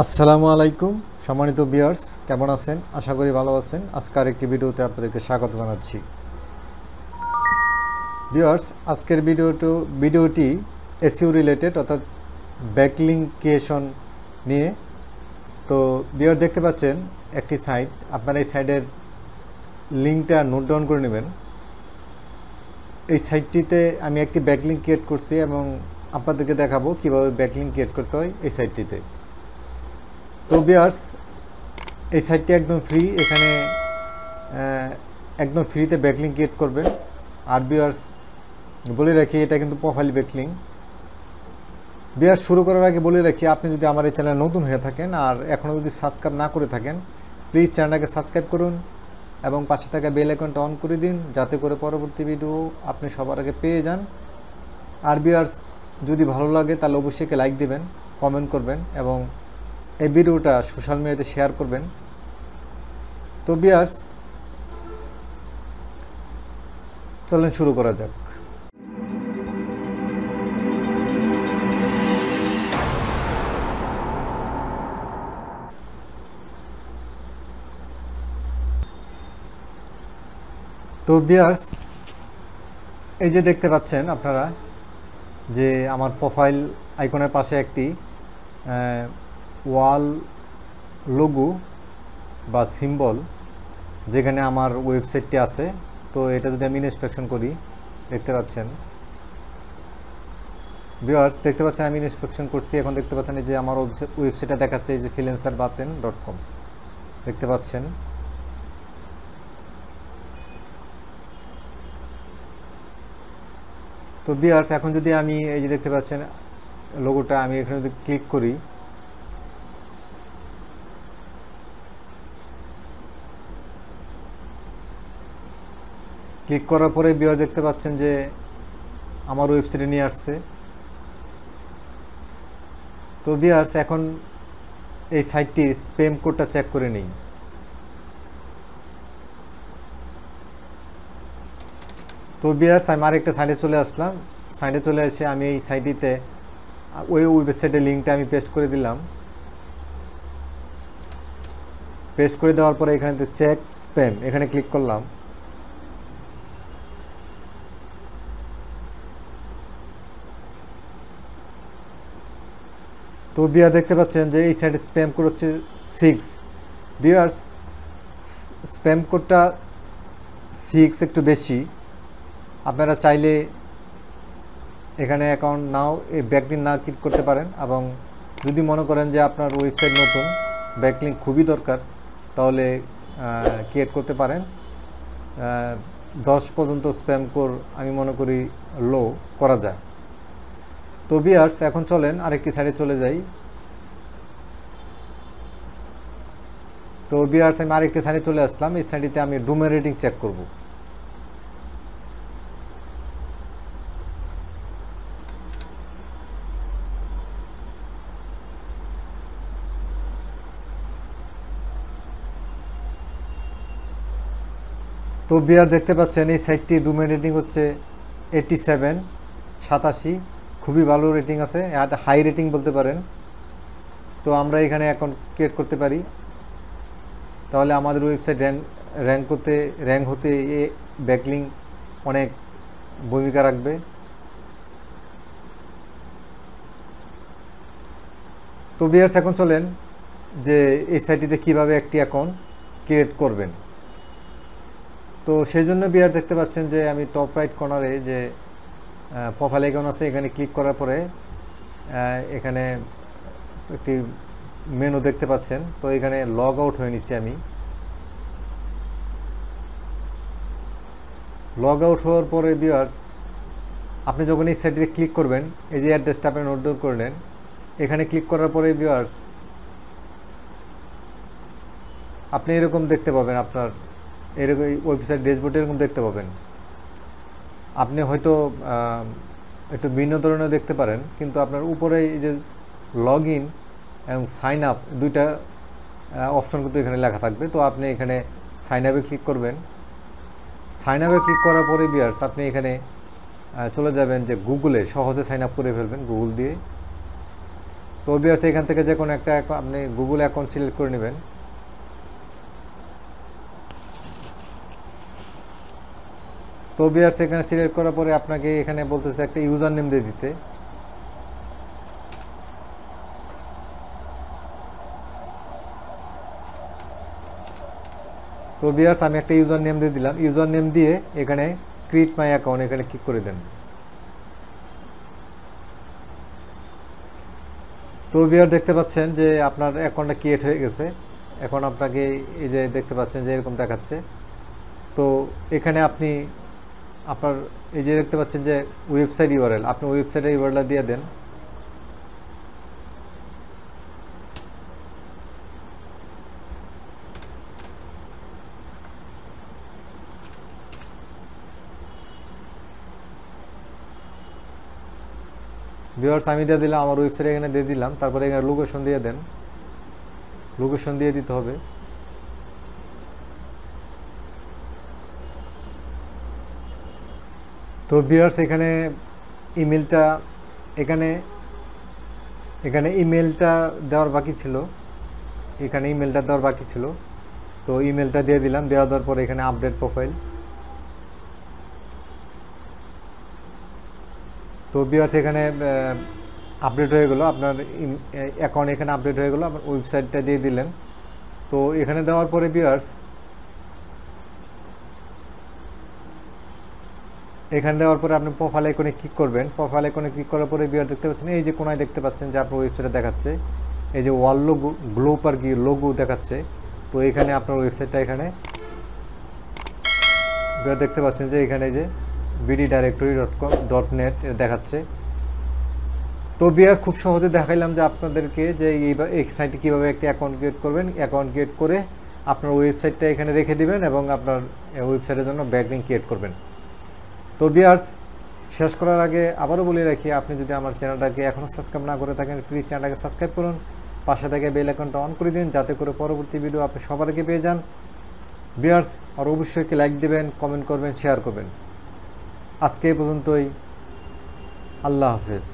আসসালামু আলাইকুম সম্মানিত ভিউয়ার্স, কেমন আছেন? আশা করি ভালো আছেন। আজকের একটি ভিডিওতে আপনাদেরকে স্বাগত জানাচ্ছি। ভিউয়ার্স, আজকের ভিডিওটি এসইও রিলেটেড, অর্থাৎ ব্যাকলিঙ্ক ক্রিয়েশন নিয়ে। তো ভিউয়ার দেখতে পাচ্ছেন একটি সাইট, আপনারা এই সাইটের লিঙ্কটা নোট ডাউন করে নেবেন। এই সাইটটিতে আমি একটি ব্যাকলিঙ্ক ক্রিয়েট করছি এবং আপনাদেরকে দেখাবো কিভাবে ব্যাকলিঙ্ক ক্রিয়েট করতে হয় এই সাইটটিতে। তো ভিউয়ার্স, এই সাইটটি একদম ফ্রি। এখানে একদম ফ্রিতে ব্যাকলিঙ্ক ক্রিয়েট করবেন। আর ভিউয়ার্স, বলে রাখি, এটা কিন্তু প্রোফাইল ব্যাকলিঙ্ক। ভিউয়ার্স, শুরু করার আগে বলে রাখি, আপনি যদি আমার এই চ্যানেলে নতুন হয়ে থাকেন আর এখনও যদি সাবস্ক্রাইব না করে থাকেন, প্লিজ চ্যানেলটাকে সাবস্ক্রাইব করুন এবং পাশে থাকা বেল আইকনটা অন করে দিন, যাতে করে পরবর্তী ভিডিও আপনি সবার আগে পেয়ে যান। আর ভিউয়ার্স, যদি ভালো লাগে তাহলে অবশ্যই লাইক দেবেন, কমেন্ট করবেন এবং এই ভিডিওটা সোশ্যাল মিডিয়াতে শেয়ার করবেন। তো ভিউয়ার্স, চলেন শুরু করা যাক। তো ভিউয়ার্স, এই যে দেখতে পাচ্ছেন আপনারা যে আমার প্রোফাইল আইকনের পাশে একটি ওয়াল লোগো বা সিম্বল, যেখানে আমার ওয়েবসাইটটি আছে। তো এটা যদি আমি ইনস্পেকশন করি, দেখতে পাচ্ছেন ভিউয়ার্স, দেখতে পাচ্ছেন আমি ইনস্পেকশন করছি। এখন দেখতে পাচ্ছেন যে আমার ওয়েবসাইটটা দেখাচ্ছে, এই যে freelancerbaten.com দেখতে পাচ্ছেন। তো ভিউয়ার্স, এখন যদি আমি এই যে দেখতে পাচ্ছেন লোগোটা, আমি এখানে যদি ক্লিক করি, ক্লিক করার পরে ভিউয়ার দেখতে পাচ্ছেন যে আমার ওয়েবসাইটে নিয়ে আসছে। তো ভিউয়ার্স, এখন এই সাইটটির স্প্যাম কোডটা চেক করে নিই। তো ভিউয়ার্স, আমি আরেকটা সাইটে চলে আসলাম। সাইটে চলে এসে আমি এই সাইটটিতে ওই ওয়েবসাইটের লিঙ্কটা আমি পেস্ট করে দিলাম। পেস্ট করে দেওয়ার পরে এখানে চেক স্প্যাম, এখানে ক্লিক করলাম। তো ভিউয়ার দেখতে পাচ্ছেন যে এই সাইটে স্প্যাম কোড হচ্ছে 6। ভিউয়ার্স, স্প্যাম কোডটা 6 একটু বেশি। আপনারা চাইলে এখানে অ্যাকাউন্ট নাও, এই ব্যাকলিঙ্ক না ক্রিয়েট করতে পারেন, এবং যদি মনে করেন যে আপনার ওয়েবসাইট নতুন, ব্যাকলিঙ্ক খুবই দরকার, তাহলে ক্রিয়েট করতে পারেন। 10 পর্যন্ত স্প্যাম কোড আমি মনে করি লো করা যায়। তো ভিউয়ার্স, এখন চলেন আরেকটি সাইটে চলে যাই। তো ভিউয়ার্স, আমি আরেকটি সাইটে চলে আসলাম। এই সাইটটিতে আমি ডোমেইন রেটিং চেক করব। তো ভিউয়ার দেখতে পাচ্ছেন এই সাইটটির ডোমেইন রেটিং হচ্ছে 87, খুবই ভালো রেটিং আছে, এটা হাই রেটিং বলতে পারেন। তো আমরা এখানে অ্যাকাউন্ট ক্রিয়েট করতে পারি, তাহলে আমাদের ওয়েবসাইট র্যাঙ্ক হতে এ ব্যাকলিঙ্ক অনেক ভূমিকা রাখবে। তো ভিউয়ার্স, এখন চলেন যে এই সাইটটিতে কীভাবে একটি অ্যাকাউন্ট ক্রিয়েট করবেন। তো সেই জন্য ভিউয়ার দেখতে পাচ্ছেন যে আমি টপ রাইট কর্নারে যে প্রোফাইল আইকন আছে, এখানে ক্লিক করার পরে এখানে একটি মেনু দেখতে পাচ্ছেন। তো এখানে লগ আউট হয়ে নিচ্ছি আমি। লগ আউট হওয়ার পরে ভিউয়ার্স, আপনি যখন এই সাইটটিতে ক্লিক করবেন, এই যে অ্যাড্রেসটা আপনি নোট ডাউন করে নেন। এখানে ক্লিক করার পরে ভিউয়ার্স, আপনি এরকম দেখতে পাবেন, আপনার এরকম ওয়েবসাইট ড্যাশবোর্ডে এরকম দেখতে পাবেন। আপনি হয়তো একটু ভিন্ন ধরনের দেখতে পারেন, কিন্তু আপনার উপরে এই যে লগ ইন এবং সাইন আপ, দুইটা অপশন কিন্তু এখানে লেখা থাকবে। তো আপনি এখানে সাইন আপে ক্লিক করবেন। সাইন আপে ক্লিক করার পরে ভিউয়ার্স, আপনি এখানে চলে যাবেন যে গুগলে সহজে সাইন আপ করে ফেলবেন গুগল দিয়ে। তো ভিউয়ার্স এখান থেকে যে কোনো একটা আপনি গুগল অ্যাকাউন্ট সিলেক্ট করে নেবেন। তো ভিউয়ার্স এখানে সিলেক্ট করার পরে আপনাকে এখানে বলতেছে একটা ইউজার নেম দিয়ে দিতে। তো ভিউয়ার্স আমি একটা ইউজার নেম দিয়ে দিলাম। ইউজার নেম দিয়ে এখানে ক্রিয়েট মাই অ্যাকাউন্ট এখানে ক্লিক করে দেন। তো ভিউয়ার দেখতে পাচ্ছেন যে আপনার অ্যাকাউন্টটা ক্রিয়েট হয়ে গেছে। এখন আপনাকে এই যে দেখতে পাচ্ছেন যে এরকম দেখাচ্ছে। তো এখানে আপনি আপনার এই যে দেখতে পাচ্ছেন যে ওয়েবসাইট ইউআরএল, আপনি ওয়েবসাইটের ইউআরএল দিয়ে দেন। ভিউয়ার্স আমি দিয়ে দিলাম, আমার ওয়েবসাইট এখানে দিয়ে দিলাম। তারপরে এখানে লোকেশন দিয়ে দেন, লোকেশন দিয়ে দিতে হবে। তো ভিউয়ার্স এখানে ইমেলটা এখানে ইমেলটা দেওয়ার বাকি ছিল, এখানে ইমেলটা দেওয়ার বাকি ছিল। তো ইমেলটা দিয়ে দিলাম। দেওয়ার পর এখানে আপডেট প্রোফাইল। তো ভিউয়ার্স এখানে আপডেট হয়ে গেল, আপনার অ্যাকাউন্ট এখানে আপডেট হয়ে গেল। আপনার ওয়েবসাইটটা দিয়ে দিলেন। তো এখানে দেওয়ার পরে ভিউয়ার্স এখানে দেওয়ার পরে আপনি প্রোফাইল আইকনে ক্লিক করবেন। প্রোফাইল আইকনে ক্লিক করার পরে ভিউয়ার দেখতে পাচ্ছেন এই যে কোনায় দেখতে পাচ্ছেন যে আপনার ওয়েবসাইটে দেখাচ্ছে এই যে ওয়াল লোগো গ্লোব আর কি লোগো দেখাচ্ছে। তো এখানে আপনার ওয়েবসাইটটা এখানে ভিউয়ার দেখতে পাচ্ছেন যে এখানে যে bddirectory.com.net দেখাচ্ছে। তো ভিউয়ার খুব সহজে দেখাইলাম যে আপনাদেরকে যে এই সাইটে কীভাবে একটি অ্যাকাউন্ট ক্রিয়েট করবেন। অ্যাকাউন্ট ক্রিয়েট করে আপনার ওয়েবসাইটটা এখানে রেখে দিবেন এবং আপনার ওয়েবসাইটের জন্য ব্যাকলিংক ক্রিয়েট করবেন। তো ভিউয়ার্স শেষ করার আগে আবারও বলে রাখি, আপনি যদি আমার চ্যানেলটাকে এখনও সাবস্ক্রাইব না করে থাকেন প্লিজ চ্যানেলটাকে সাবস্ক্রাইব করুন, পাশে থেকে বেল আইকনটা অন করে দিন যাতে করে পরবর্তী ভিডিও আপনি সবার আগে পেয়ে যান। ভিউয়ার্স আর অবশ্যই লাইক দেবেন, কমেন্ট করবেন, শেয়ার করবেন। আজকে এই পর্যন্তই। আল্লাহ হাফেজ।